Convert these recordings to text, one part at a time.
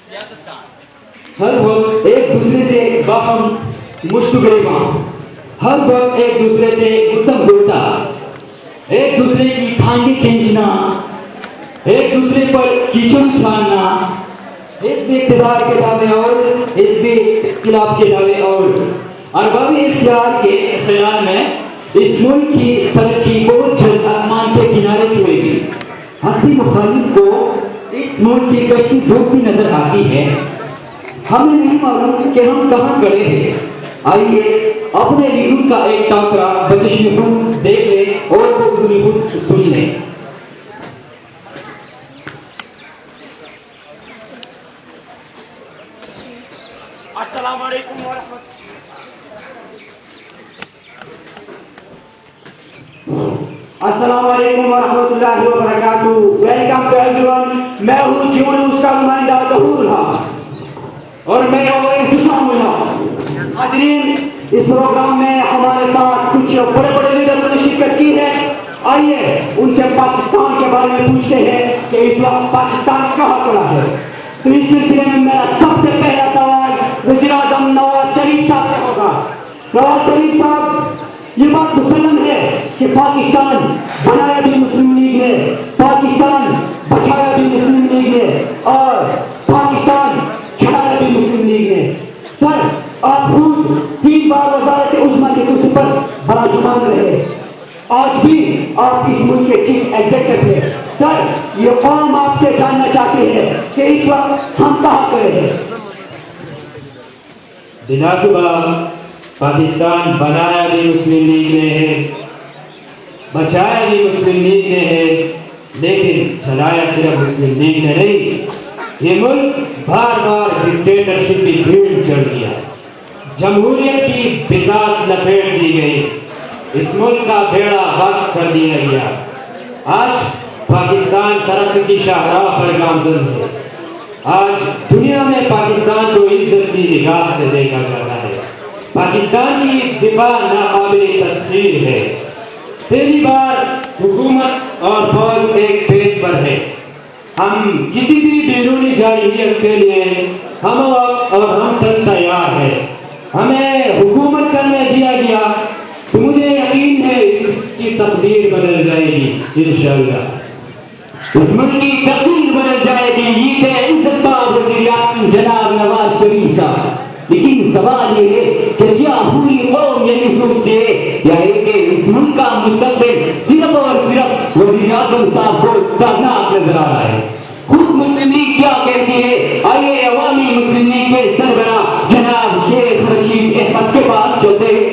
ہر وقت ایک دوسرے سے باہم مشتغلہ، ہر وقت ایک دوسرے سے گفتم گفتہ، ایک دوسرے کی ٹھانگیں کھینچنا، ایک دوسرے پر کیچڑ چھاننا، حزب اقتدار کے دعوے اور حزب اختلاف کے دعوے اور ارباب اختیار کے خیال میں اس ملک کی ترقی بہت جلد آسمان کے کنارے چھوئے گی۔ ہستی مخالف کو اس ملک کی کشتی ڈوبتی نظر آتی ہے۔ ہمیں نہیں معلوم کہ ہم کہاں کھڑے ہیں۔ آئیے اپنے لیڈر کا ایک ٹاکرا بچشی خود دیکھ لیں اور بزدلی خود سن لیں۔ السلام علیکم ورحمۃ السلام علیکم ورحمۃ اللہ وبرکاتہ۔ Welcome to everyone. میں ہوں جیونس کا نمائندہ ظہور الحق اور میں ہوں احتشام اللہ۔ حاضرین، اس پروگرام میں ہمارے ساتھ کچھ بڑے بڑے لیڈروں نے شرکت کی ہے۔ آئیے ان سے پاکستان کے بارے میں پوچھتے ہیں کہ اس وقت پاکستان کہاں کھڑا ہے۔ تو اس سلسلے میں میرا سب سے پہلا سوال وزیر اعظم نواز شریف صاحب سے ہوگا۔ نواز شریف صاحب، یہ بات مسلم ہے کہ پاکستان بنایا بھی مسلم لیگ نے، پاکستان بچایا بھی مسلم لیگ نے اور پاکستان چھڑایا بھی مسلم لیگ نے۔ سر، آپ خود 3 بار وزارت عظمیٰ کے کرسی پر براجمان رہے، آج بھی آپ اس ملک کے چیف ایگزیکٹو ہیں۔ سر، یہ قوم آپ سے جاننا چاہتی ہے کہ اس وقت ہم کہاں کھڑے ہیں۔ بلاخبہ پاکستان بنایا بھی مسلم لیگ نے ہے، بچایا بھی مسلم لیگ نے ہے، لیکن چلایا صرف مسلم لیگ نے نہیں۔ یہ ملک بار بار ڈکٹیٹرشپ کی بھیڑ چڑھ گیا، جمہوریت کی بساط لپیٹ دی گئی، اس ملک کا بیڑا غرق کر دیا گیا۔ آج پاکستان ترقی کی شاہراہ پر گامزن ہے۔ آج دنیا میں پاکستان کو عزت کی نگاہ سے دیکھا جاتا ہے۔ پاکستان کی دفاع ناقابل تسخیر ہے۔ پہلی بار حکومت اور فوج ایک پیج پر ہے۔ ہم کسی بھی بیرونی جارحیت کے لیے ہم وقت اور ہم تک تیار ہیں۔ ہمیں حکومت کرنے دیا گیا تو مجھے یقین ہے اس کی تقدیر بدل جائے گی انشاءاللہ۔ اس ملک کی تقدیر بدل جائے گی۔ یہ کہ عزت مآب وزیر اعظم جناب نواز شریف صاحب، لیکن سوال یہ ہے کہ کیا پوری قوم یہی سوچتی ہے یا کہ اس ملک کا مستقبل صرف اور صرف وزیر اعظم صاحب کو تابناک نظر آ رہا ہے؟ خود مسلم لیگ کیا کہتی ہے؟ آئیے عوامی مسلم لیگ کے سربراہ جناب شیخ رشید احمد کے پاس چلتے ہیں۔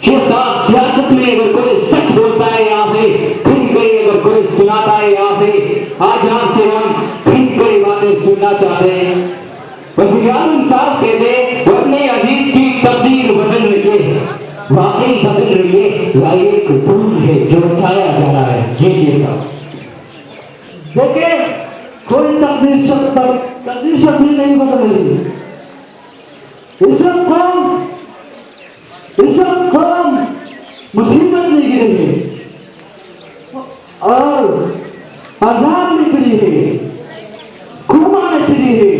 شیخ صاحب، سیاست میں اگر کوئی سچ بولتا ہے آپ ہے، پھر کوئی اگر کوئی سناتا ہے آپ ہے، آج آپ سے ہم پھر کوئی باتیں سننا چاہتے ہیں۔ وزیر اعظم صاحب کہتے ہیں وہ اپنے عزیز کی تقدیر بدل رہی ہے، واقعی بدل رہی ہے یا ایک پھول ہے جو اٹھایا جا رہا ہے؟ جی شیخ صاحب دیکھیں، کوئی تقدیر شکل نہیں بدل رہی۔ اس وقت قوم مصیبت میں گرے ہے اور عذاب میں گری ہے، خون چلی ہے۔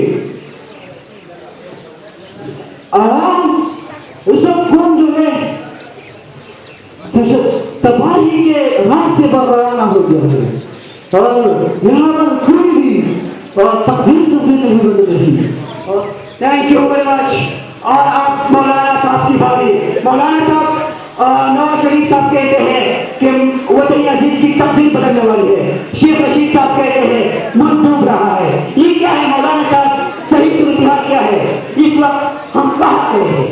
عوام اس وقت قوم جو ہے تباہی کے راستے پر روانہ ہو گیا ہے اور یہاں پر کوئی بھی تقدیر شکل نہیں بدل رہی۔ Thank you very much. اور آپ مولانا صاحب کی بات، مولانا صاحب نواز شریف صاحب کہتے ہیں کہ وطن عزیز کی تقدیر بدلنے والی ہے، شیخ رشید صاحب کہتے ہیں ملک ڈوب رہا ہے۔ یہ کیا ہے مولانا صاحب؟ صحیح صورتحال کیا ہے اس وقت؟ ہم کہاں کھڑے ہیں؟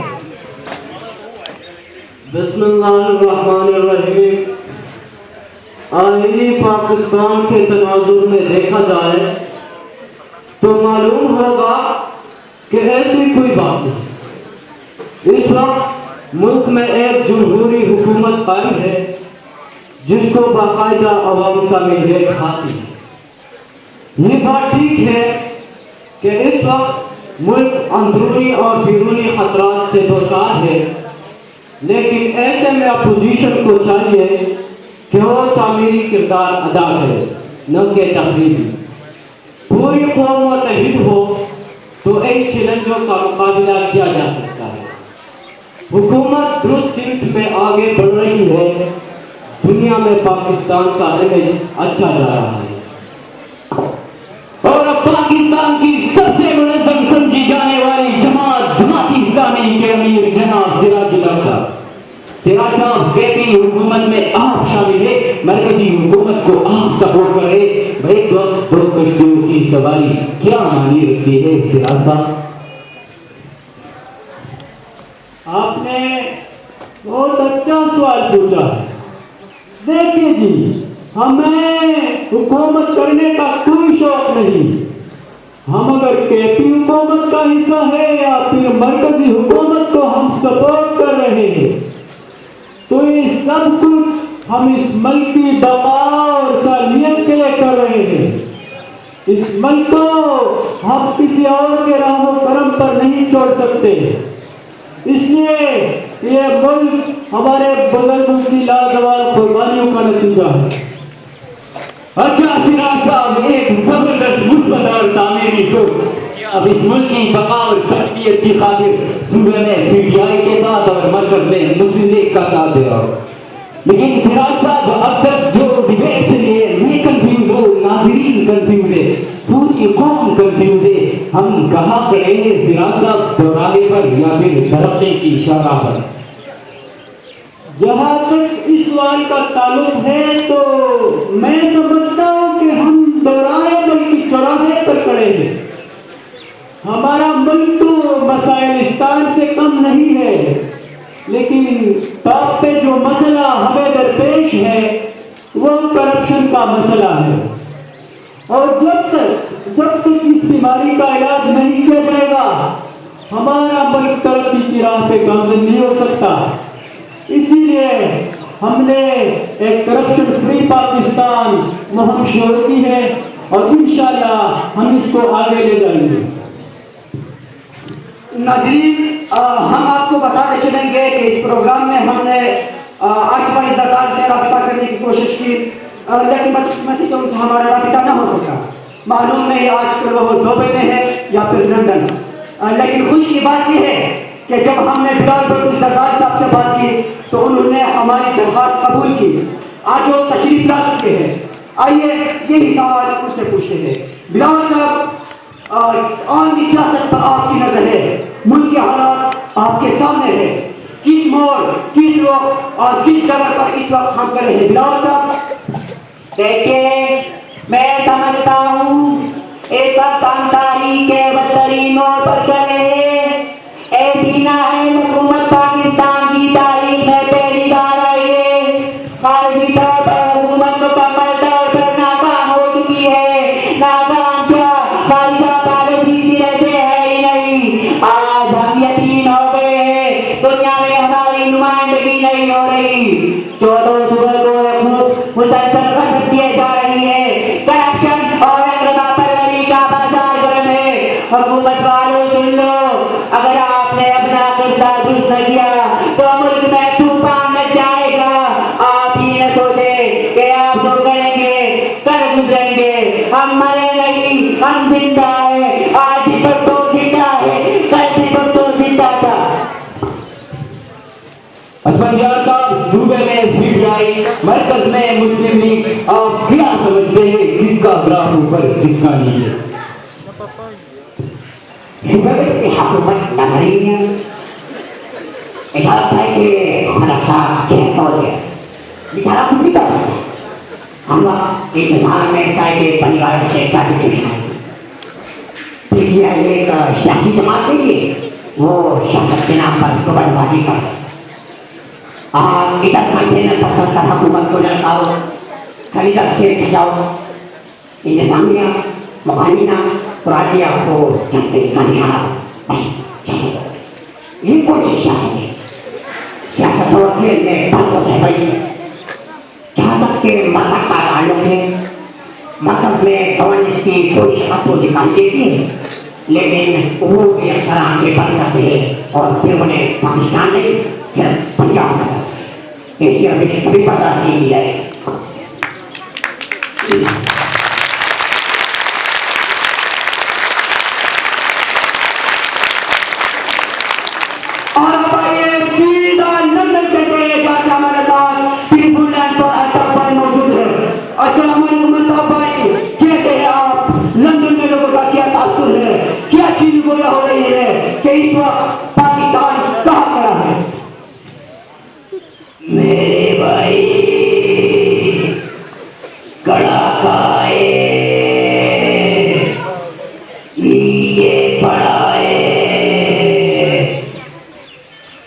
بسم اللہ الرحمن الرحیم۔ آئینی پاکستان کے تناظر میں دیکھا جائے تو معلوم ہوگا کہ ایسی کوئی بات نہیں۔ اس وقت ملک میں ایک جمہوری حکومت قائم ہے جس کو باقاعدہ عوام کا مندیت حاصل ہے۔ یہ بات ٹھیک ہے کہ اس وقت ملک اندرونی اور بیرونی خطرات سے دوچار ہے، لیکن ایسے میں اپوزیشن کو چاہیے کہ وہ تعمیری کردار ادا کرے، نہ کہ تخریبی۔ پوری قوم متحد ہو تو ان چیلنجوں کا مقابلہ کیا جا سکتا ہے۔ حکومت درست سمت میں آگے بڑھ رہی ہے، دنیا میں پاکستان کا امیج اچھا جا رہا ہے، اور اب پاکستان کی سب سے منظم سمجھی جانے والی جماعت جماعت اسلامی کے امیر جناب سراج الحق صاحب، سراج صاحب کے پی حکومت میں آپ شامل ہے، مرکزی حکومت کو آپ سپورٹ کر رہے، ایک وقت دو کشتیوں کی سواری کیا معنی رکھتی ہے سراج صاحب؟ آپ نے بہت اچھا سوال پوچھا ہے۔ دیکھیے جی، ہمیں حکومت کرنے کا کوئی شوق نہیں، ہم اگر کے پی حکومت کا حصہ ہے یا پھر مرکزی حکومت کو ہم سپورٹ کر رہے ہیں، تو یہ سب کچھ ہم اس ملک کی بقا اور صالحیت کے لیے کر رہے ہیں۔ اس ملک کو ہم کسی اور کے راہ و کرم پر نہیں چھوڑ سکتے، اس لیے یہ ملک ہمارے بزرگوں کی لازوال قربانیوں کا نتیجہ ہے۔ اچھا سراج صاحب، ایک زبردست مثبت اور تعمیری سوچ کہ آپ اس ملک کی بقا اور صلاحیت کی خاطر صوبے میں پی ٹی آئی کے ساتھ اور مرکز میں مسلم لیگ کا ساتھ دے رہا ہوں، لیکن سراج صاحب اب تک جو ڈیبیٹ چلی ہے میں کنفیوز ہوں، ناظرین کنفیوز ہے، پوری قوم کنفیوز ہے، ہم کہاں کھڑے ہیں سراج صاحب، دوراہے پر یا پھر ترقی کی شاہراہ پر؟ جہاں تک اس سوال کا تعلق ہے تو میں سمجھتا ہوں کہ ہم دوراہے بلکہ چوراہے پر کھڑے ہیں۔ ہمارا ملک تو مسائلستان سے کم نہیں ہے، لیکن ٹاپ پہ جو مسئلہ ہمیں درپیش ہے وہ کرپشن کا مسئلہ ہے، اور جب تک اس بیماری کا علاج نہیں کیا جائے گا ہمارا ملک ترقی کی راہ پہ گامزن نہیں ہو سکتا۔ اسی لیے ہم نے ایک کرپشن فری پاکستان مہم شروع کی ہے، اور انشاءاللہ ہم اس کو آگے لے جائیں گے۔ ناظرین، ہم آپ کو بتاتے چلیں گے کہ اس پروگرام میں ہم نے آصف علی زرداری سے رابطہ کرنے کی کوشش کی، لیکن بدقسمتی سے ان سے ہمارا رابطہ نہ ہو سکا۔ معلوم نہیں آج کل وہ دبئی میں ہے یا پھر لندن، لیکن خوش کی بات یہ ہے کہ جب ہم نے بلال بھٹو زرداری صاحب سے بات کی تو انہوں نے ہماری درخواست قبول کی، آج وہ تشریف لا چکے ہیں۔ آئیے یہی سوال ان سے پوچھتے ہیں۔ بلال صاحب، عالمی سیاست پر آپ کی نظر ہے، ملک کے حالات آپ کے سامنے ہے، کس موڑ، کس وقت اور کس جگہ پر اس وقت ہم کرے ہیں؟ بلال صاحب دیکھیے، میں سمجھتا ہوں اس وقت ہم تاریخ کے بدترین موڑ پر کھڑے ہیں۔ ایسی نااہل حکومت پاکستان کی تاریخ میں پہلی بار آئی ہے۔ خارجی طور پر حکومت مکمل طور پر ناکام ہو چکی ہے۔ ناکام کیا، خارجہ پالیسی سرے سے ہے ہی نہیں۔ آج ہم یتیم ہو گئے ہیں، دنیا میں ہماری نمائندگی نہیں ہو رہی۔ 14 صوبوں کو حکومت مسلسل غصب کیے جا رہی ہے۔ کرپشن اور اقربا پروری کا بازار گرم ہے۔ حکومت والوں سن لو، اگر آپ نے اپنا قبلہ درست نہ کیا تو ملک میں طوفان مچ جائے گا۔ آپ ہی نہ سوچے کہ آپ جو کریں گے کر گزریں گے۔ ہم مرے نہیں، ہم زندہ ہیں۔ آج بھی بھٹو زندہ ہے، کل بھی بھٹو زندہ تھا۔ اسفندیار صاحب، صوبے میں پی ٹی آئی، مرکز میں مسلم لیگ، آپ کیا سمجھتے ہیں کس کا گراف اوپر کس کا نیچے؟ حکومت کی حکومت نظری ہے، اشارت ہے کہ خلق صاحب کہہ پہنچ گئے، بیچارہ کچھ بھی کر سکتا ہے۔ ہم وقت انتظار میں چاہے کہ پریوار سے کافی پیش آئے، پی ٹی آئی ایک سیاسی جماعت کے لیے وہ سیاست کے نام پر گبر بازی کر رہے۔ آپ ادھر مینٹیننس افسر کر حکومت کو لڑکاؤ، کبھی تک اسٹیٹ سے جاؤ، انتظامیہ مقامینہ قرآن آپ کو جنتے کا نشانہ یہ کون سی سیاست ہے؟ سیاست اور کھیل میں فرق ہے بھائی۔ جہاں تک کہ مذہب کا تعلق ہے، مذہب میں گورننس کی کوئی آپ کو دکھائی دیتی ہے، لیکن وہ بھی اکثر آن کے بند کرتے ہیں اور پھر انہیں پاکستان نہیں صرف پنجاب میں ایشیا میں کبھی پتہ نہیں کیا ہے۔ کہ اس وقت پاکستان کہاں کھڑا ہے؟ میرے بھائی کڑا کھائے نیچے پڑائے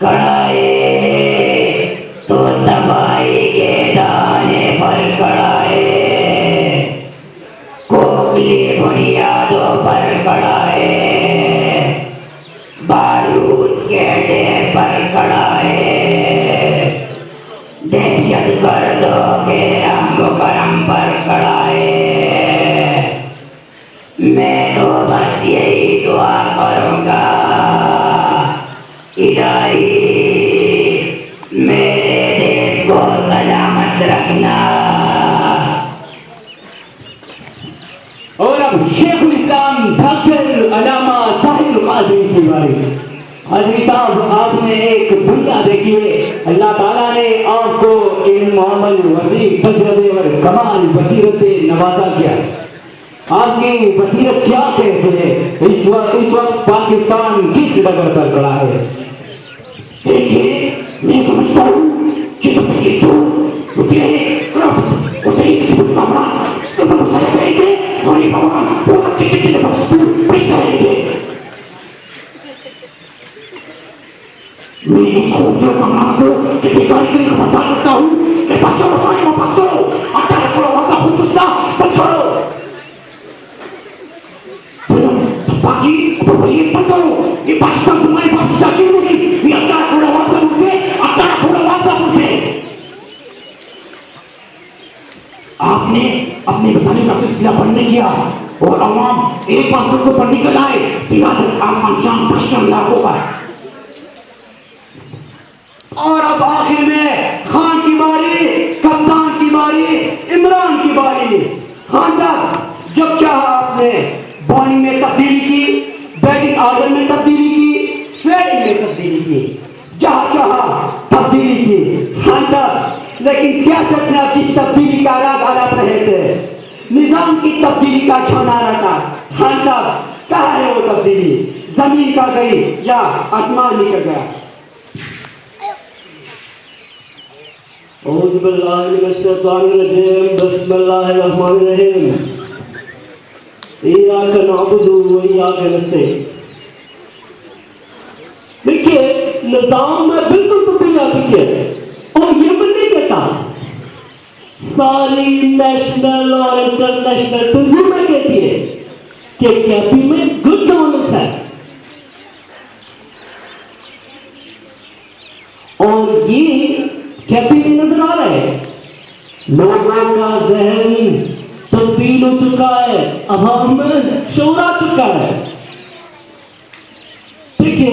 کڑائے تو دبائی کے دانے پر کڑائے کوکلی بنیادوں پر کڑائے بارود کے ڈھیر پر کڑائے دہشت گردوں کے رنگ کرم پر کڑائے میں تو بس یہی دعا کروں گا الہی میرے دیش کو سلامت رکھنا. اور اب شیخ الاسلام ڈاکٹر علامہ طاہر قادری کی باری. قادری صاحب آپ نے ایک دنیا دیکھی ہے. اللہ تعالیٰ نے آپ کو علم عمل وسیع تجربے اور کمال بصیرت سے نوازا کیا. آپ کی بصیرت کیا کہتے ہیں اس وقت پاکستان کس ڈگر پر کھڑا ہے؟ دیکھیے میں سمجھتا ہوں کہ جو یہ چور اتنے کسی کو کامران اس کے پر سارے گئے تھے اور یہ بھگوان وہ اچھے چلے پڑھتے رہے تھے. میں اس کامران کو بیکاری کے لیے خبردار کرتا ہوں کہ بس واپس کرو اٹھارہ کروڑ کا خود چستا بند کرو باقی بند کرو. یہ پاکستان تمہاری بات کی چاچی ہوگی یہ اٹھارہ کروڑ واپس اٹھے. آپ نے اپنے بسانے کا سلسلہ بند نہیں کیا اور عوام ایک بار سب کو پر نکل آئے تو یاد آپ انجام پرشن لاکھوں کا. اور اب آخر میں خان کی باری, کپتان کی باری, عمران کی باری. خان صاحب جب چاہا آپ نے بالنگ میں تبدیلی کی, بیٹنگ آرڈر میں تبدیلی کی, فیلڈنگ میں تبدیلی کی, جہاں چاہا تبدیلی کی. خان صاحب لیکن سیاست میں اب جس تبدیلی کا آغاز آپ رہے تھے نظام کی تبدیلی کا چھونا رہا تھا. خان صاحب کہاں ہے وہ تبدیلی؟ زمین کا گئی یا آسمان نکل گیا؟ اعوذ باللہ من الشیطان الرجیم بسم اللہ الرحمن الرحیم ایاک نعبد و ایاک نستعین. دیکھیے نظام میں بالکل تبدیلی آ چکی ہے اور یہ میں نہیں کہتا, ساری نیشنل اور انٹرنیشنل تنظیمیں کہتی ہے کہ کیپی میں گڈ گورننس ہے اور یہ کیپی میں نظر آ رہا ہے. لوگوں کا ذہن تبدیل ہو چکا ہے, عوام میں شعور آ چکا ہے. دیکھیے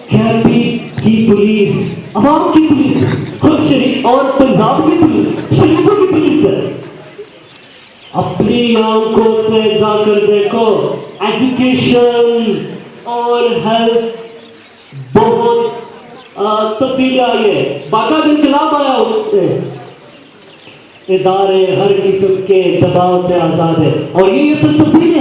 کیپی کی پولیس عوام کی پولیس, خود شریف اور پنجاب کی پولیس شریفوں کی پولیس ہے. اپنی آنکھوں سے جا کر دیکھو, ایجوکیشن اور ہیلتھ بہت تبدیلی آئی ہے. باقاعدہ انقلاب آیا اس سے. ادارے ہر قسم کے دباؤ سے آزاد ہے اور یہ سب تبدیلی